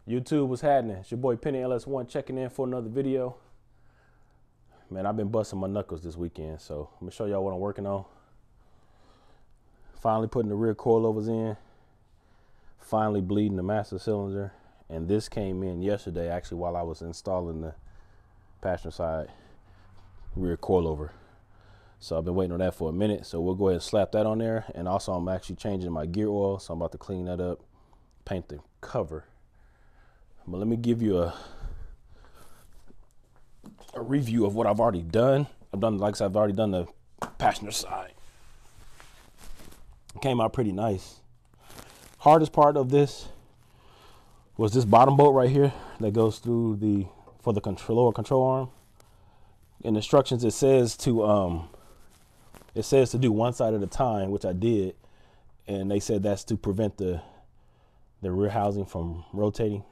YouTube, what's happening? It's your boy Penny LS1 checking in for another video. Man, I've been busting my knuckles this weekend, so I'm gonna show y'all what I'm working on. Finally putting the rear coilovers in. Finally bleeding the master cylinder. And this came in yesterday, actually, while I was installing the passenger side rear coilover. So I've been waiting on that for a minute, so we'll go ahead and slap that on there. And also I'm actually changing my gear oil, so I'm about to clean that up, paint the cover. But let me give you a review of what I've already done. Like I said, I've already done the passenger side. It came out pretty nice. Hardest part of this was this bottom bolt right here that goes through for the lower control arm. In instructions it says to do one side at a time, which I did, and they said that's to prevent the rear housing from rotating.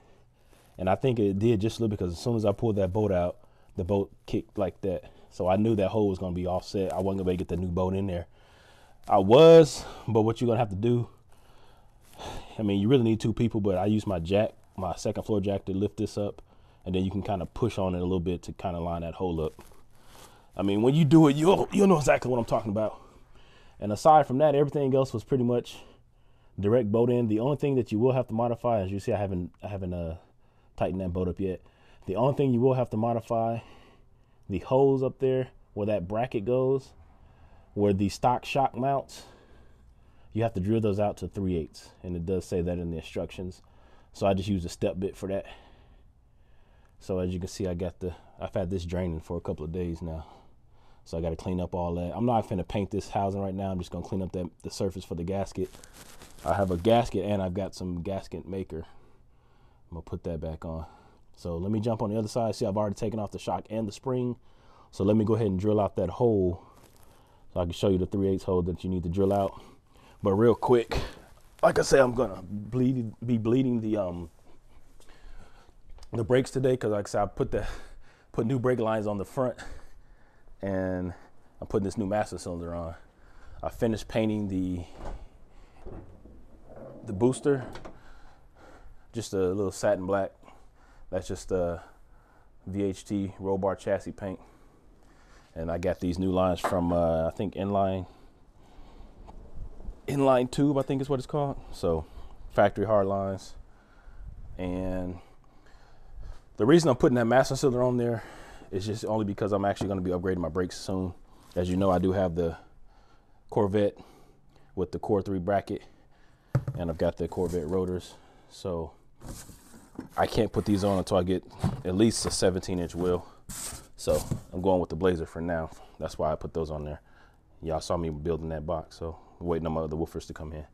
And I think it did just a little, because as soon as I pulled that bolt out, the bolt kicked like that. So I knew that hole was going to be offset. I wasn't going to be able to get the new bolt in there. But what you're going to have to do, I mean, you really need two people, but I use my jack, my second floor jack, to lift this up. And then you can kind of push on it a little bit to kind of line that hole up. I mean, when you do it, you'll know exactly what I'm talking about. And aside from that, everything else was pretty much direct bolt in. The only thing that you will have to modify, as you see, I haven't tightened that bolt up yet. The only thing you will have to modify, the holes up there where that bracket goes, where the stock shock mounts, you have to drill those out to 3/8, and it does say that in the instructions. So I just use a step bit for that. So as you can see, I've had this draining for a couple of days now. So I got to clean up all that. I'm not finna paint this housing right now. I'm just gonna clean up the surface for the gasket. I have a gasket and I've got some gasket maker. I'm gonna put that back on. So let me jump on the other side. See, I've already taken off the shock and the spring. So let me go ahead and drill out that hole so I can show you the 3/8 hole that you need to drill out. But real quick, like I said, I'm gonna be bleeding the brakes today, because like I said, I put new brake lines on the front, and I'm putting this new master cylinder on. I finished painting the booster, just a little satin black. That's just a VHT roll bar chassis paint. And I got these new lines from I think inline tube, I think is what it's called. So factory hard lines. And the reason I'm putting that master cylinder on there is just only because I'm actually going to be upgrading my brakes soon. As you know, I do have the Corvette with the Core 3 bracket, and I've got the Corvette rotors. So I can't put these on until I get at least a 17-inch wheel. So I'm going with the Blazer for now. That's why I put those on there. Y'all saw me building that box, so I'm waiting on my other woofers to come in.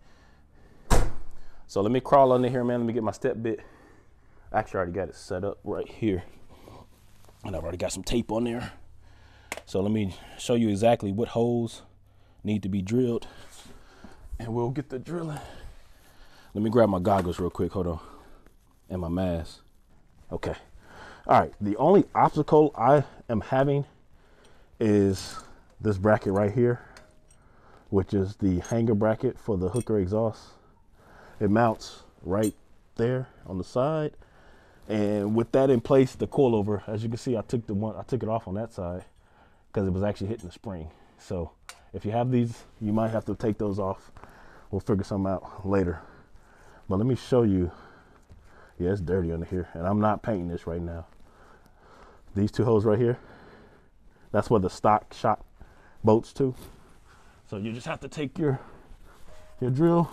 So let me crawl under here, man. Let me get my step bit. Actually, I already got it set up right here, and I've already got some tape on there. So let me show you exactly what holes need to be drilled, and we'll get the drilling. Let me grab my goggles real quick, hold on, and my mask. Okay, all right, the only obstacle I am having is this bracket right here, which is the hanger bracket for the hooker exhaust. It mounts right there on the side. And with that in place, the coilover, as you can see, I took it off on that side because it was actually hitting the spring. So if you have these, you might have to take those off. We'll figure something out later. But let me show you. Yeah, it's dirty under here, and I'm not painting this right now. These two holes right here, that's where the stock shock bolts to. So you just have to take your drill.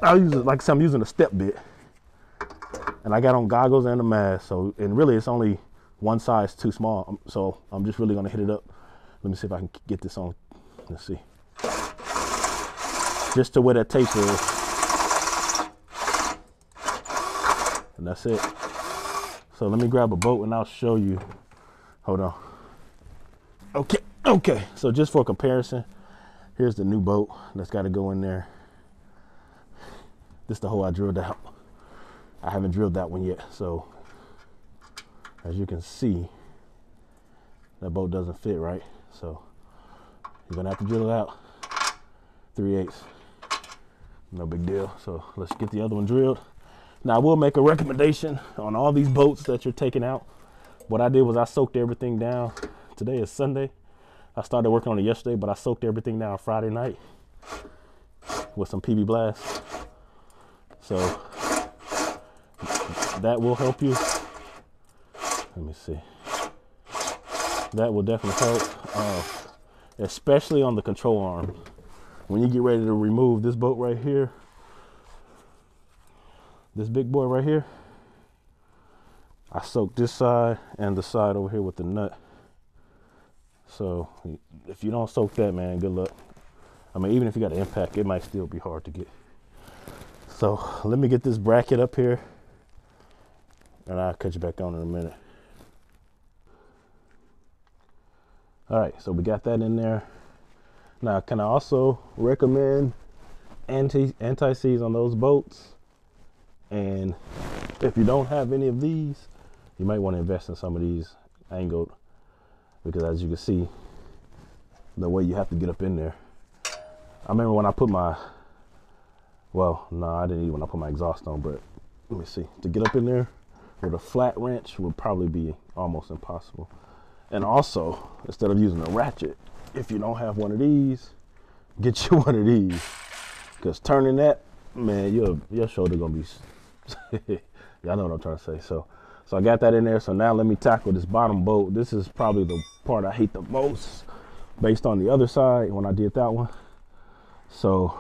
I'll use it, like I said, I'm using a step bit. And I got on goggles and a mask, so, and really it's only one size too small, so I'm just really gonna hit it up. Let me see if I can get this on. Let's see. Just to where that tape is. And that's it. So let me grab a bolt and I'll show you. Hold on. Okay, so just for comparison, here's the new bolt that's gotta go in there. This is the hole I drilled out. I haven't drilled that one yet, so as you can see, that bolt doesn't fit right. So you're gonna have to drill it out 3/8. No big deal. So let's get the other one drilled Now I will make a recommendation on all these boats that you're taking out. What I did was I soaked everything down. Today is Sunday. I started working on it yesterday, but I soaked everything down Friday night with some PB Blast. So that will help you. Let me see. That will definitely help, especially on the control arm. When you get ready to remove this boat right here, this big boy right here, I soaked this side and the side over here with the nut. So if you don't soak that, man, good luck. I mean, even if you got an impact, it might still be hard to get. So let me get this bracket up here and I'll cut you back on in a minute. All right, so we got that in there. Now, can I also recommend anti-seize on those boats? And if you don't have any of these, you might want to invest in some of these angled, because as you can see, the way you have to get up in there. I remember when I put my, well, no, I didn't even when I put my exhaust on, but let me see. To get up in there with a flat wrench would probably be almost impossible. And also, instead of using a ratchet, if you don't have one of these, get you one of these. Because turning that, man, your shoulder gonna be, y'all know what I'm trying to say. So I got that in there. So now let me tackle this bottom bolt. This is probably the part I hate the most based on the other side when I did that one. So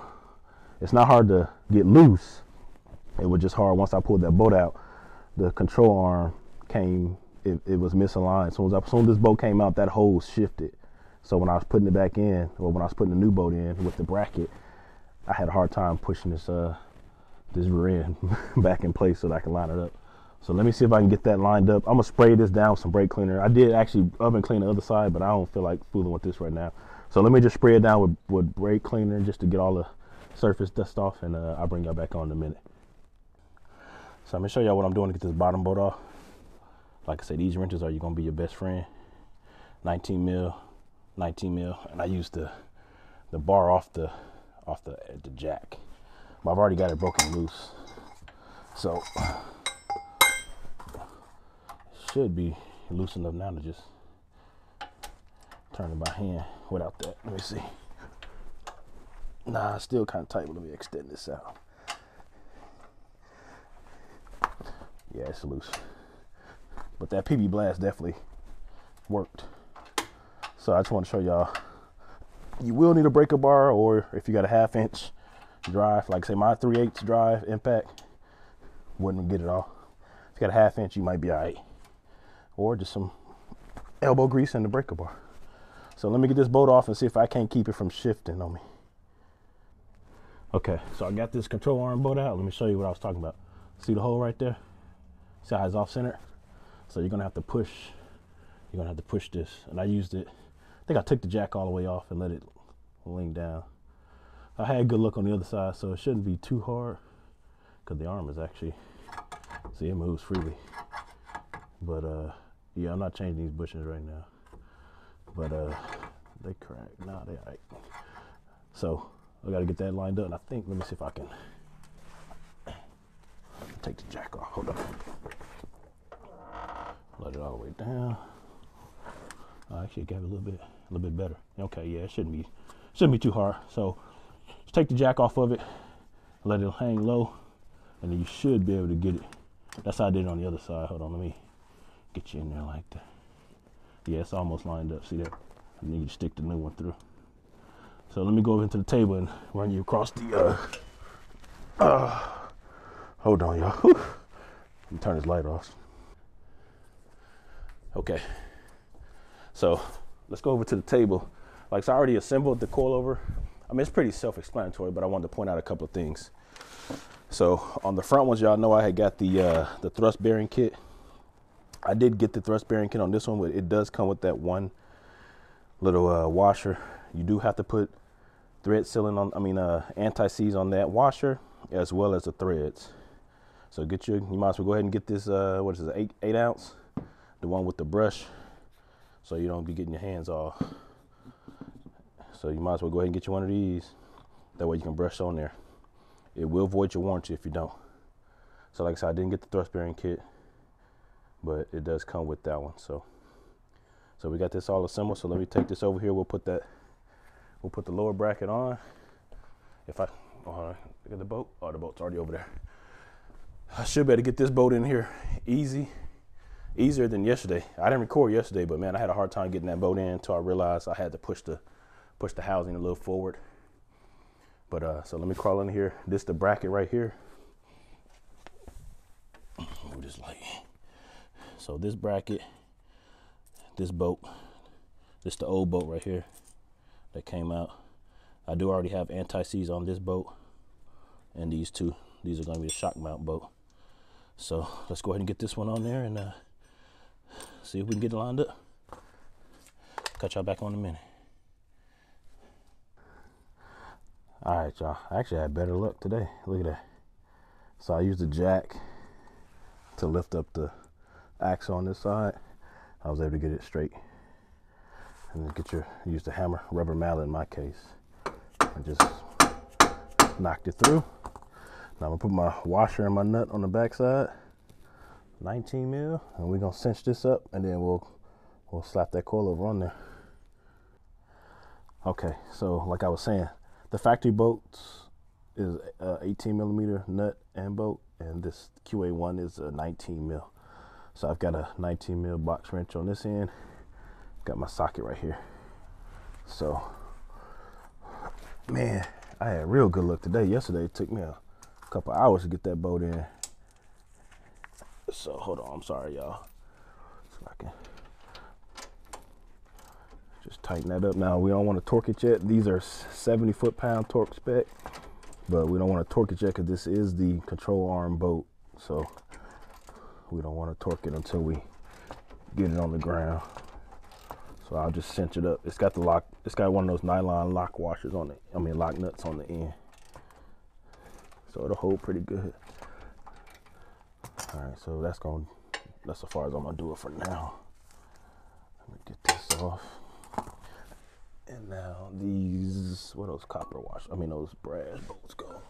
it's not hard to get loose. It was just hard once I pulled that bolt out. The control arm came, it was misaligned. As soon as this bolt came out, that hole shifted. So when I was putting it back in, or when I was putting the new bolt in with the bracket, I had a hard time pushing this rear end back in place so that I can line it up. So let me see if I can get that lined up. I'm gonna spray this down with some brake cleaner. I did actually oven clean the other side, but I don't feel like fooling with this right now. So let me just spray it down with brake cleaner just to get all the surface dust off, and I'll bring y'all back on in a minute. So I'm gonna show y'all what I'm doing to get this bottom bolt off. Like I said, these wrenches are gonna be your best friend. 19 mil, and I used the bar off the jack. But I've already got it broken loose, so it should be loose enough now to just turn it by hand without that. Let me see. Nah, it's still kind of tight, but let me extend this out. Yeah, it's loose, but that PB Blast definitely worked. So I just want to show y'all, you will need a breaker bar, or if you got a 1/2 inch drive, like say my 3/8 drive impact, wouldn't get it all. If you got a 1/2 inch, you might be all right. Or just some elbow grease in the breaker bar. So let me get this bolt off and see if I can't keep it from shifting on me. Okay, so I got this control arm bolt out. Let me show you what I was talking about. See the hole right there? See how it's off center? So you're gonna have to push. You're gonna have to push this. And I used it. I think I took the jack all the way off and let it lean down. I had good luck on the other side, so it shouldn't be too hard, because the arm is actually, see, it moves freely. But yeah, I'm not changing these bushings right now. But they cracked. Nah, they all right. So I gotta get that lined up, and I think, let me see if I can take the jack off. Hold on. Let it all the way down. I actually got it a little bit better. Okay, yeah, it shouldn't be too hard. So just take the jack off of it, let it hang low, and then you should be able to get it. That's how I did it on the other side. Hold on, let me get you in there like that. Yeah, it's almost lined up. See that? And then you stick the new one through. So let me go over into the table and run you across the. Hold on, y'all. Let me turn this light off. Okay. So let's go over to the table. Like, so I already assembled the coilover. I mean, it's pretty self-explanatory, but I wanted to point out a couple of things. So on the front ones, y'all know I had got the thrust bearing kit. I did get the thrust bearing kit on this one, but it does come with that one little washer. You do have to put thread sealing on, anti-seize on that washer, as well as the threads. So you might as well go ahead and get this, what is it, 8 ounce, the one with the brush, so you don't be getting your hands all. So you might as well go ahead and get you one of these. That way you can brush on there. It will void your warranty if you don't. So like I said, I didn't get the thrust bearing kit, but it does come with that one. So we got this all assembled. So let me take this over here. We'll put the lower bracket on. If I, look at the boat. Oh, the boat's already over there. I should be able to get this boat in here easier than yesterday. I didn't record yesterday, but man, I had a hard time getting that boat in until I realized I had to push the housing a little forward. But so let me crawl in here. This is the bracket right here. Move this light. So this bracket, this boat, this the old boat right here that came out. I do already have anti-seize on this boat, and these two. These are going to be the shock mount boat. So let's go ahead and get this one on there and see if we can get it lined up. Catch y'all back on in a minute. All right, y'all. I actually had better luck today. Look at that. So I used the jack to lift up the axle on this side. I was able to get it straight. And then use the hammer, rubber mallet in my case, and just knocked it through. Now I'm gonna put my washer and my nut on the back side, 19 mil, and we're gonna cinch this up, and then we'll slap that coilover on there. Okay, so like I was saying, the factory bolts is 18 millimeter nut and bolt, and this QA1 is a 19 mil. So I've got a 19 mil box wrench on this end, got my socket right here. So, man, I had real good luck today. Yesterday it took me a couple hours to get that boat in. So hold on, I'm sorry y'all. So I can just tighten that up. Now we don't want to torque it yet. These are 70 foot-pound torque spec, but we don't want to torque it yet because this is the control arm boat. So we don't want to torque it until we get it on the ground. So I'll just cinch it up. It's got the lock. It's got one of those nylon lock washers on it. I mean lock nuts on the end. So it'll hold pretty good. All right, so that's as far as I'm gonna do it for now. Let me get this off. And now these, where those copper those brass bolts go?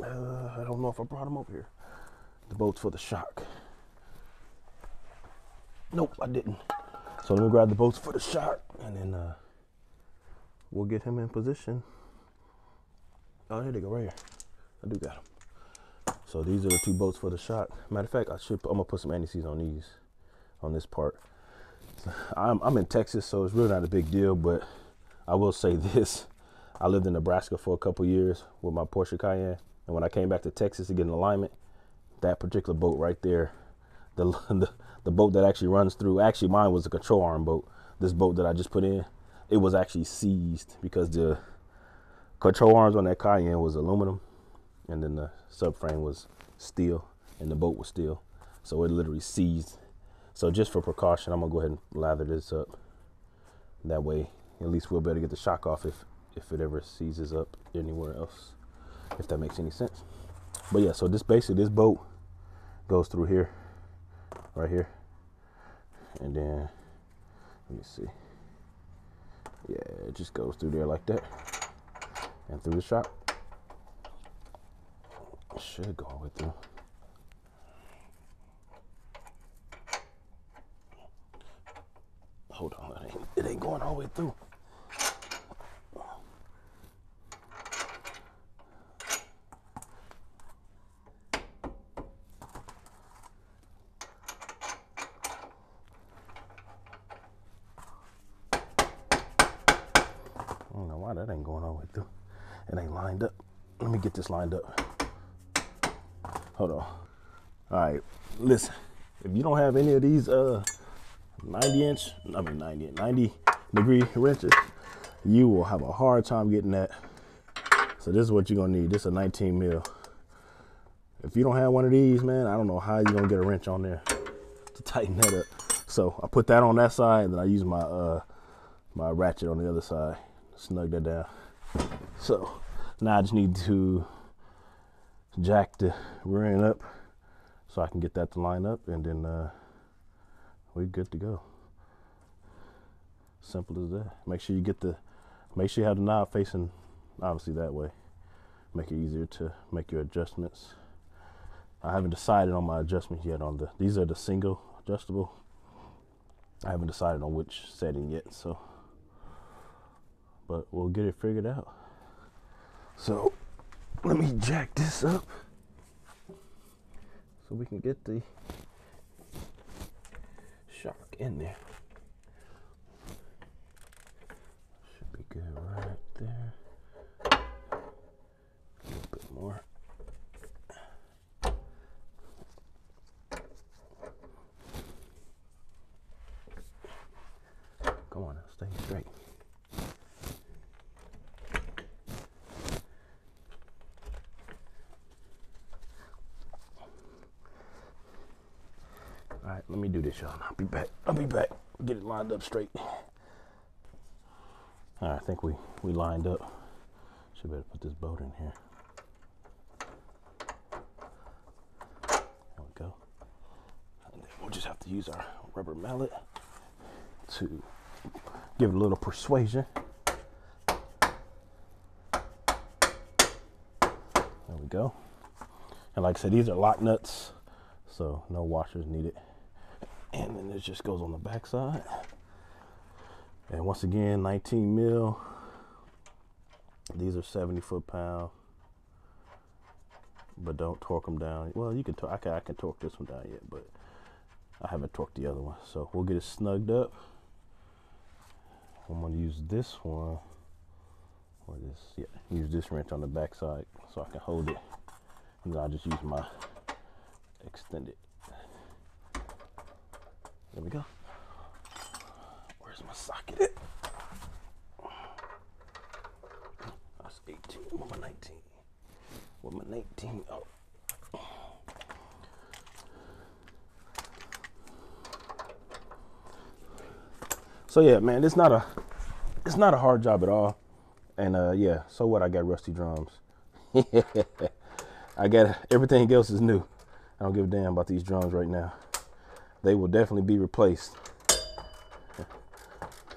I don't know if I brought them over here. The bolts for the shock. Nope, I didn't. So let me grab the bolts for the shock, and then we'll get him in position. Oh, here they go, right here. I do got them. So these are the two bolts for the shock. Matter of fact, I'm gonna put some anti-seize on this part. I'm in Texas, so it's really not a big deal, but I will say this. I lived in Nebraska for a couple years with my Porsche Cayenne, and when I came back to Texas to get an alignment, that particular boat right there, the boat that actually runs through, actually mine was a control arm boat. This boat that I just put in, it was actually seized because the control arms on that Cayenne was aluminum, and then the subframe was steel, and the boat was steel. So it literally seized. So just for precaution, I'm gonna go ahead and lather this up. That way, at least we'll better get the shock off if it ever seizes up anywhere else, if that makes any sense. But yeah, so this boat goes through here, right here, and then let me see. Yeah, it just goes through there like that, and through the shock. It should go all the way through. Hold on, it ain't going all the way through. I don't know why that ain't going all the way through. It ain't lined up. Let me get this lined up. Hold on. All right, listen. If you don't have any of these 90 degree wrenches, you will have a hard time getting that. So this is what you're gonna need. This is a 19 mil. If you don't have one of these, man, I don't know how you're gonna get a wrench on there to tighten that up. So I put that on that side, and then I use my my ratchet on the other side, snug that down. So now I just need to jack the rear end up so I can get that to line up, and then we're good to go. Simple as that. Make sure you have the knob facing obviously that way. Make it easier to make your adjustments. I haven't decided on my adjustments yet on the, these are the single adjustable. I haven't decided on which setting yet, so, but we'll get it figured out. So let me jack this up so we can get the shock in there. Should be good right there. A little bit more. Come on now, stay straight. All right, let me do this, y'all. I'll be back. Get it lined up straight. All right, I think we lined up. Should better put this bolt in here. There we go. And then we'll just have to use our rubber mallet to give it a little persuasion. There we go. And like I said, these are lock nuts, so no washers needed. And then it just goes on the back side. And once again, 19 mil. These are 70 foot-pound, but don't torque them down. Well, you can. I can torque this one down yet, but I haven't torqued the other one. So we'll get it snugged up. I'm gonna use this one, or this. Yeah, use this wrench on the back side so I can hold it, and then I'll just use my extended. There we go. Where's my socket at? That's 18. What my 19? What my 19? Oh. So yeah, man, it's not a hard job at all. And yeah, so what? I got rusty drums. I got everything else is new. I don't give a damn about these drums right now. They will definitely be replaced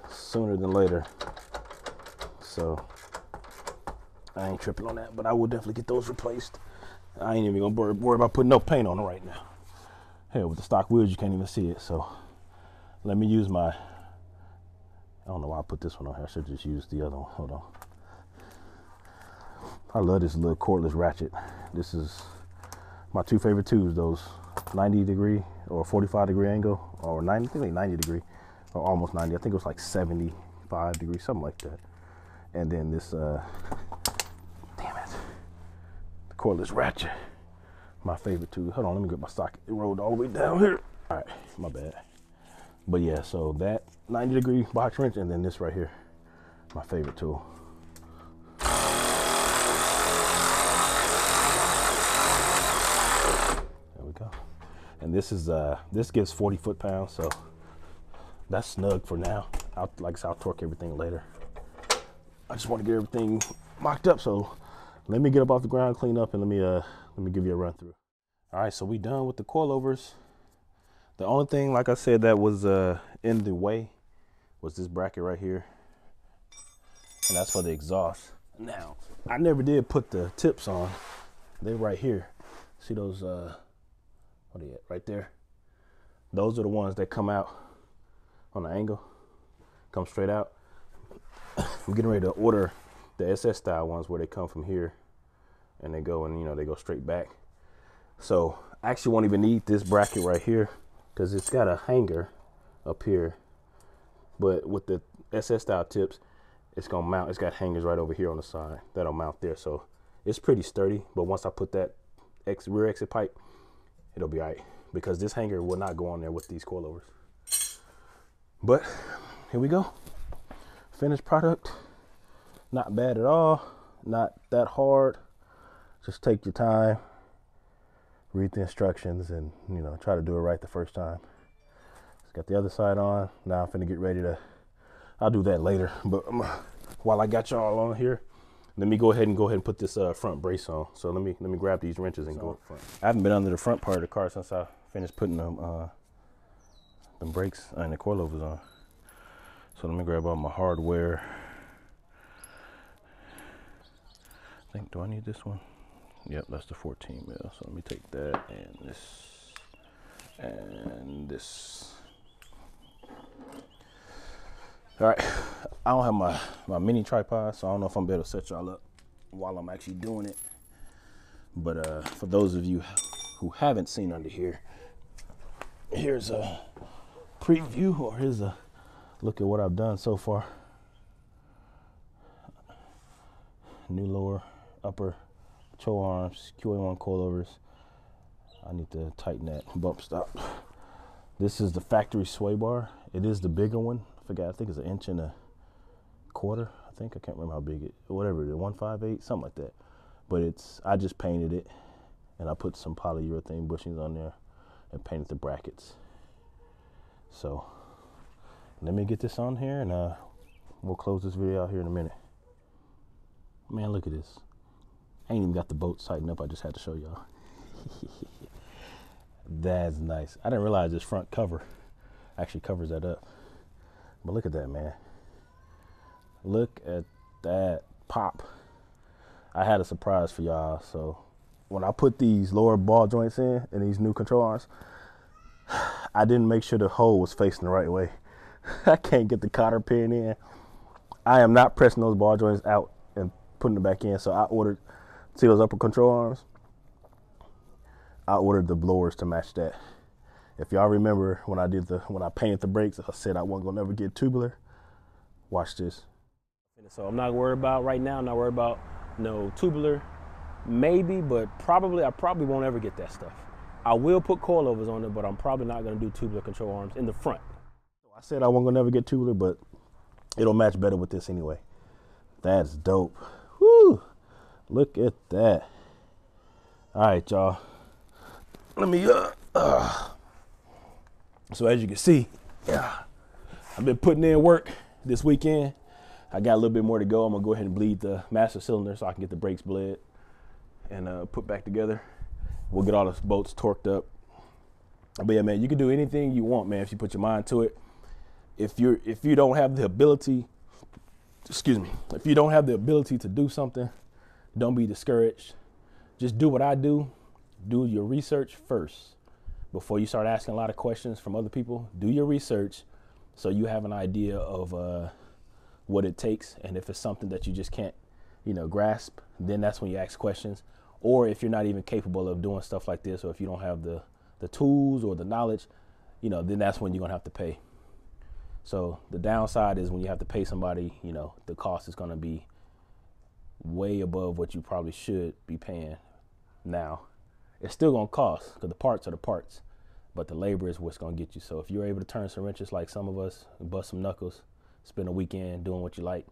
sooner than later. So I ain't tripping on that, but I will definitely get those replaced. I ain't even gonna worry about putting no paint on it right now. Hell, with the stock wheels, you can't even see it. So let me use my, I don't know why I put this one on here. I should just use the other one. Hold on. I love this little cordless ratchet. This is my two favorite tools, those 90 degree or 45 degree angle, or 90, I think like 90 degree, or almost 90. I think it was like 75 degrees, something like that. And then this, damn it, the cordless ratchet, my favorite tool. Hold on, let me get my socket. It rolled all the way down here. All right, my bad. But yeah, so that 90 degree box wrench, and then this right here, my favorite tool. There we go. And this is this gives 40 foot-pounds, so that's snug for now. Like I said, I'll torque everything later. I just want to get everything mocked up, so let me get up off the ground, clean up, and let me give you a run through. All right, so we done with the coilovers. The only thing, like I said, that was in the way was this bracket right here, and that's for the exhaust. Now, I never did put the tips on. They're right here. See those, what are they at? Right there. Those are the ones that come out on the angle, come straight out. I'm getting ready to order the SS style ones where they come from here and they go, and you know, they go straight back. So I actually won't even need this bracket right here because it's got a hanger up here, but with the SS style tips, it's gonna mount. It's got hangers right over here on the side that'll mount there, so it's pretty sturdy. But once I put that rear exit pipe, it'll be all right, because this hanger will not go on there with these coilovers. But here we go, finished product. Not bad at all, not that hard. Just take your time, read the instructions, and you know, try to do it right the first time. Just got the other side on. Now I'm finna get ready to, I'll do that later, but while I got y'all on here, let me go ahead and put this front brace on. So let me grab these wrenches and go up front. I haven't been under the front part of the car since I finished putting them brakes and the coilovers on. So let me grab all my hardware. I think, do I need this one? Yep, that's the 14 mil. So let me take that and this and this. All right, I don't have my mini tripod, so I don't know if I'm able to set y'all up while I'm actually doing it. But for those of you who haven't seen under here, here's a preview, or here's a look at what I've done so far. New lower, upper control arms, QA1 coilovers. I need to tighten that bump stop. This is the factory sway bar. It is the bigger one. I forgot, I think it's 1.25 inches. I think, I can't remember how big it, whatever it is, 158, something like that. But it's, I just painted it, and I put some polyurethane bushings on there and painted the brackets. So let me get this on here, and we'll close this video out here in a minute. Man, look at this. I ain't even got the bolts tightened up. I just had to show y'all. That's nice. I didn't realize this front cover actually covers that up. But look at that, man. Look at that pop. I had a surprise for y'all. So when I put these lower ball joints in and these new control arms, I didn't make sure the hole was facing the right way. I can't get the cotter pin in. I am not pressing those ball joints out and putting it back in. So I ordered, see those upper control arms? I ordered the blowers to match that. If y'all remember when I painted the brakes, I said I wasn't gonna never get tubular. Watch this. So I'm not worried about right now, I'm not worried about no tubular. Maybe, but I probably won't ever get that stuff. I will put coilovers on it, but I'm probably not gonna do tubular control arms in the front. I said I wasn't gonna never get tubular, but it'll match better with this anyway. That's dope. Woo! Look at that. All right, y'all. Let me, so as you can see, yeah, I've been putting in work this weekend. I got a little bit more to go. I'm gonna go ahead and bleed the master cylinder so I can get the brakes bled and put back together. We'll get all the bolts torqued up. But yeah, man, you can do anything you want, man, if you put your mind to it. If you don't have the ability, excuse me, if you don't have the ability to do something, don't be discouraged. Just do what I do. Do your research first before you start asking a lot of questions from other people. Do your research so you have an idea of what it takes, and if it's something that you just can't, grasp, then that's when you ask questions. Or if you're not even capable of doing stuff like this, or if you don't have the tools or the knowledge, then that's when you're gonna have to pay. So the downside is when you have to pay somebody, the cost is gonna be way above what you probably should be paying now. It's still gonna cost because the parts are the parts, but the labor is what's gonna get you. So if you're able to turn some wrenches like some of us, bust some knuckles, spend a weekend doing what you like,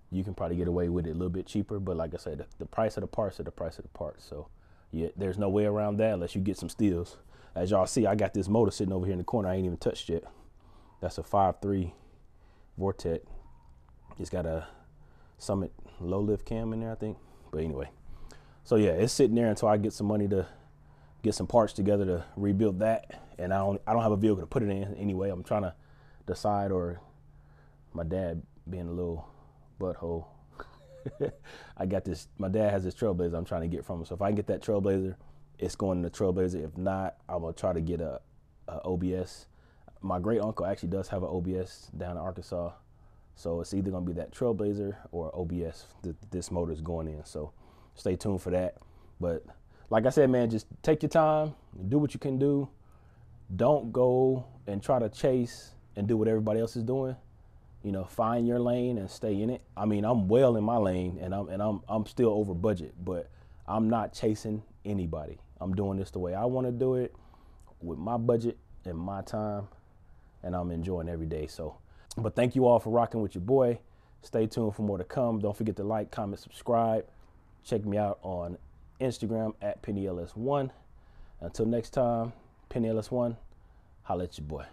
you can probably get away with it a little bit cheaper. But like I said, the price of the parts are the price of the parts. So yeah, there's no way around that unless you get some steals. As y'all see, I got this motor sitting over here in the corner I ain't even touched yet. That's a 5.3 Vortec. It's got a Summit low lift cam in there, I think. But anyway, so yeah, it's sitting there until I get some money to get some parts together to rebuild that. And I don't have a vehicle to put it in anyway. I'm trying to decide, or my dad being a little butthole. I got this, my dad has this Trailblazer I'm trying to get from him. So if I can get that Trailblazer, it's going in the Trailblazer. If not, I'm gonna try to get a OBS. My great uncle actually does have an OBS down in Arkansas. So it's either gonna be that Trailblazer or OBS that this motor is going in. So stay tuned for that. But like I said, man, just take your time, do what you can do. Don't go and try to chase and do what everybody else is doing. Find your lane and stay in it. I mean, I'm well in my lane, and I'm still over budget, but I'm not chasing anybody. I'm doing this the way I want to do it, with my budget and my time, and I'm enjoying every day. So, but thank you all for rocking with your boy. Stay tuned for more to come. Don't forget to like, comment, subscribe. Check me out on Instagram at PennyLS1. Until next time, PennyLS1, holla at your boy.